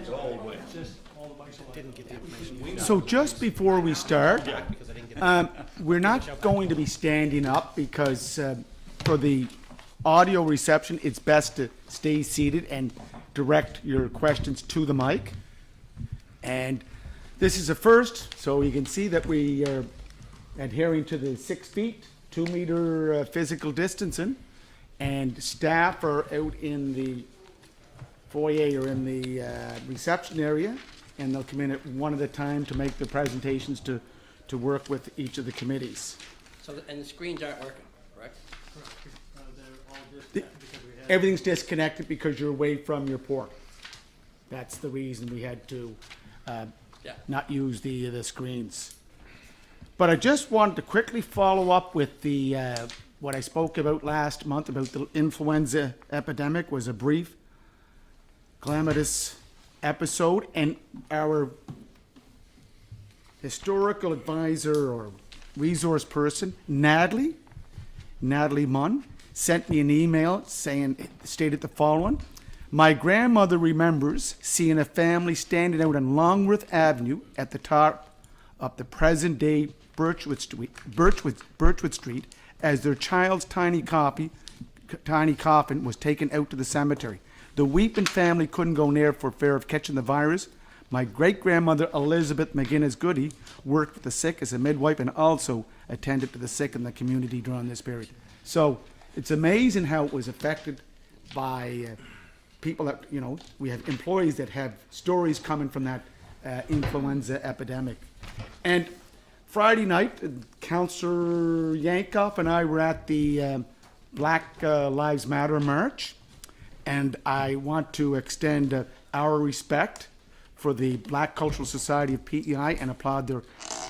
It's all the way. So just before we start, we're not going to be standing up because for the audio reception, it's best to stay seated and direct your questions to the mic. And this is a first, so you can see that we are adhering to the 6 feet, 2 meter physical distancing, and staff are out in the foyer or in the reception area, and they'll come in at one at a time to make the presentations to work with each of the committees. So, and the screens aren't working, correct? Everything's disconnected because you're away from your port. That's the reason we had to not use the screens. But I just wanted to quickly follow up with the what I spoke about last month about the influenza epidemic. Was a brief, calamitous episode, and our historical advisor or resource person, Natalie Munn, sent me an email stated the following: my grandmother remembers seeing a family standing out on Longworth Avenue at the top of the present-day Birchwood Street as their child's tiny coffin was taken out to the cemetery. The weeping family couldn't go near for fear of catching the virus. My great-grandmother, Elizabeth McGuinness Goody, worked with the sick as a midwife and also attended to the sick in the community during this period. So it's amazing how it was affected by people that, we have employees that have stories coming from that influenza epidemic. And Friday night, Councillor Yankoff and I were at the Black Lives Matter March, and I want to extend our respect for the Black Cultural Society of PEI and applaud their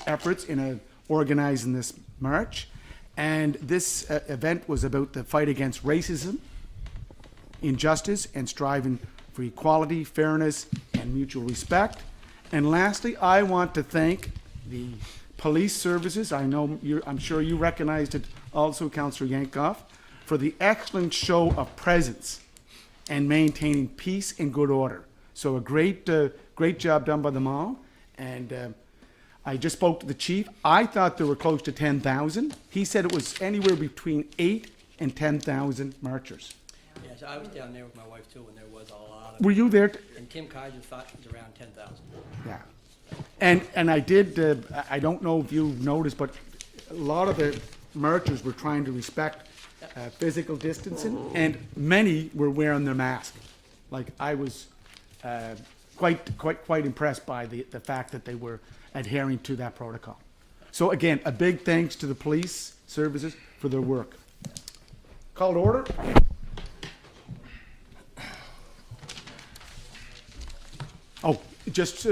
efforts in organizing this march. And this event was about the fight against racism, injustice, and striving for equality, fairness, and mutual respect. And lastly, I want to thank the police services. I'm sure you recognized it also, Councillor Yankoff, for the excellent show of presence and maintaining peace and good order. So a great job done by them all. And I just spoke to the chief. I thought there were close to 10,000. He said it was anywhere between 8 and 10,000 marchers. Yes, I was down there with my wife too, and there was a lot of. Were you there? And Tim Kaiser thought it was around 10,000. Yeah. And I did, I don't know if you noticed, but a lot of the marchers were trying to respect physical distancing, and many were wearing their mask. Like, I was quite impressed by the fact that they were adhering to that protocol. So again, a big thanks to the police services for their work. Call to order. Oh, just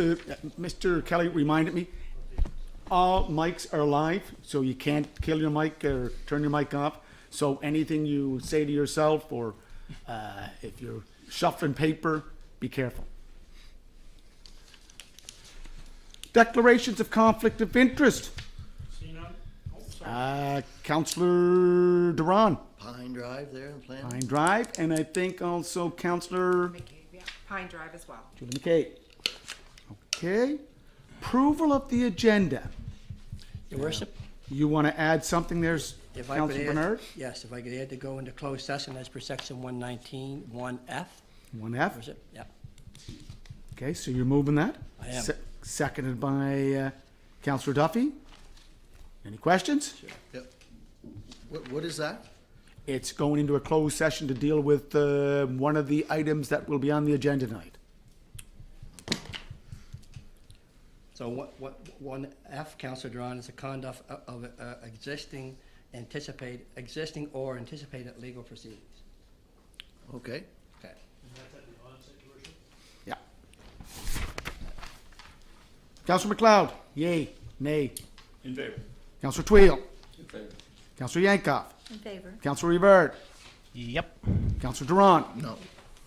Mr. Kelly reminded me, all mics are live, so you can't kill your mic or turn your mic off. So anything you say to yourself, or if you're shuffling paper, be careful. Declarations of conflict of interest. Councillor Duran. Pine Drive there in Plan. Pine Drive, and I think also Councillor McCabe, yeah. Pine Drive as well. Julie McKay. Okay. Approval of the agenda. Your worship, You want to add something there, if I could Councillor add, Bernard? yes, if I could add to go into closed session as per section 119, 1F. 1F. Worship, yeah. Okay, so you're moving that? I am. Seconded by Councillor Duffy. Any questions? Yep. What is that? It's going into a closed session to deal with one of the items that will be on the agenda tonight. So what 1F, Councillor Duran, is a conduct of existing or anticipated legal proceedings. Okay. Okay. Yeah. Councillor McLeod, yay, nay. In favor. Councillor Tweel. In favor. Councillor Yankoff. In favor. Councillor Rivard. Yep. Councillor Duran. No.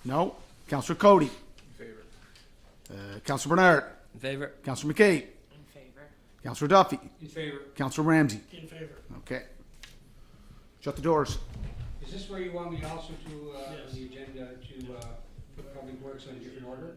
No. Councillor Cody. In favor. Councillor Bernard. In favor? Councillor McKay. In favor. Councillor Duffy. In favor. Councillor Ramsey. In favor. Okay. Shut the doors. Is this where you want me also to, on the agenda, to put public works on a different order?